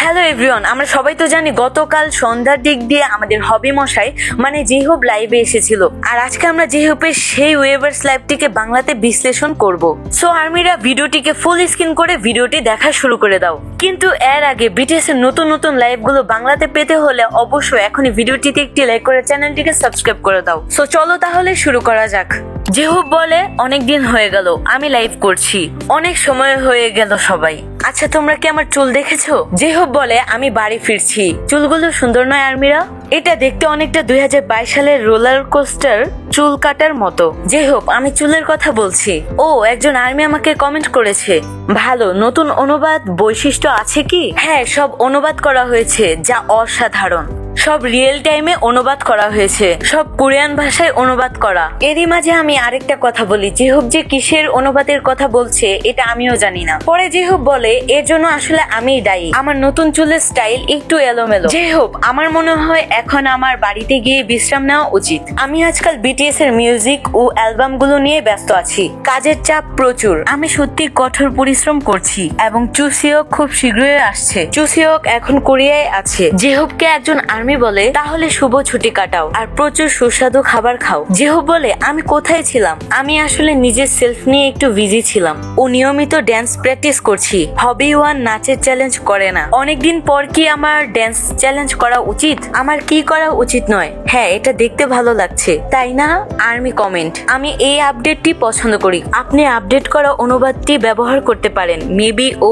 Hello everyone, আমরা সবাই তো জানি গতকাল সন্ধ্যার দিক দিয়ে আমাদের হবি মশাই মানে জেহব লাইভে এসেছিল। আর আজকে আমরা জেহবের সেই ওয়েভার্স লাইভটিকে বাংলাতে বিশ্লেষণ করব। সো আর্মিরা ভিডিওটিকে ফুল স্ক্রিন করে ভিডিওটি দেখা শুরু করে দাও। কিন্তু এর আগে বিটিএস এর নতুন নতুন লাইভগুলো বাংলাতে পেতে হলে অবশ্যই এখনই ভিডিওটিতে একটি লাইক করে চ্যানেলটিকে সাবস্ক্রাইব করে দাও। সো চলো তাহলে শুরু করা যাক। জেহব বলে, অনেক দিন হয়ে গেল আমি লাইভ করছি, অনেক সময় হয়ে গেল সবাই। আচ্ছা, তোমরা কি আমার চুল দেখেছো? জেহব বলে, আমি বাড়ি ফিরছি। চুলগুলো সুন্দর নয় আর্মিরা? এটা দেখতে অনেকটা 2022 সালের রোলার কোস্টার চুল কাটার মতো। জেহব, আমি চুলের কথা বলছি। ও, একজন আর্মি আমাকে কমেন্ট করেছে, ভালো নতুন অনুবাদ বৈশিষ্ট্য আছে কি? হ্যাঁ, সব অনুবাদ করা হয়েছে, যা অসাধারণ। সব রিয়েল টাইমে অনুবাদ করা হয়েছে, সব কোরিয়ান ভাষায় অনুবাদ করা। এরই মাঝে আমি আরেকটা কথা বলি, জেহব যে কিসের অনুবাদের কথা বলছে এটা আমিও জানি না। পরে জেহব বলে, এর জন্য আসলে আমিই দায়ী, আমার নতুন চুলের স্টাইল একটু এলোমেলো। জেহব, আমার মনে হয় এখন আমার বাড়িতে গিয়ে বিশ্রাম নেওয়া উচিত। আমি আজকাল বিটিএস এর মিউজিক ও অ্যালবাম গুলো নিয়ে ব্যস্ত আছি, কাজের চাপ প্রচুর। আমি সত্যি কঠোর পরিশ্রম করছি এবং চুসিওক খুব শীঘ্রই আসছে। চুসিওক এখন কোরিয়ায় আছে। জেহবকে একজন আর্মি বলে, তাহলে শুভ ছুটি কাটাও আর প্রচুর সুস্বাদু খাবার খাও। জেহব বলে, আমি কোথায় ছিলাম? আমি আসলে নিজের সেলফ নিয়ে একটু বিজি ছিলাম ও নিয়মিত ড্যান্স প্র্যাকটিস করছি। হবি ওয়ান নাচের চ্যালেঞ্জ করে না। অনেকদিন পর কি আমার ড্যান্স চ্যালেঞ্জ করা উচিত? আমার কি করা উচিত নয়? হ্যাঁ, এটা দেখতে ভালো লাগছে, তাই না? আর্মি কমেন্ট, আমি এই আপডেটটি পছন্দ করি। আপনি আপডেট করা অনুবাদটি ব্যবহার করতে পারেন। মেবি ও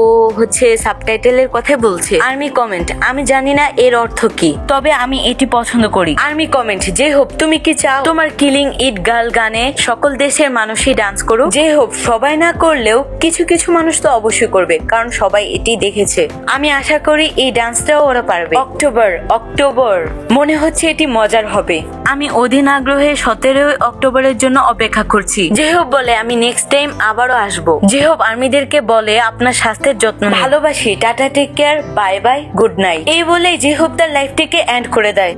সাবটাইটেলের কথা বলছে। আর্মি কমেন্ট, আমি জানি না এর অর্থ কি, তবে আমি এটি পছন্দ করি। আর্মি কমেন্ট, জেহব তুমি কি চাও তোমার কিলিং ইট গার্ল গানে সকল দেশের মানুষই ডান্স করুক? জেহব, সবাই না করলেও কিছু কিছু মানুষ তো অবশ্যই করবে, কারণ সবাই এটি দেখেছে। আমি আশা করি এই ডান্সটাও ওরা পারবে। অক্টোবর মনে হচ্ছে এটি মজার হবে। আমি অধীন আগ্রহে 17 অক্টোবরের জন্য অপেক্ষা করছি। জেহব বলে, আমি নেক্সট টাইম আবারও আসবো। জেহব আর্মিদেরকে বলে, আপনার স্বাস্থ্যের যত্ন ভালোবাসি, tata, take care, bye bye, good night. এই বলেই জেহব তার লাইফটিকে এন্ড করে দেয়।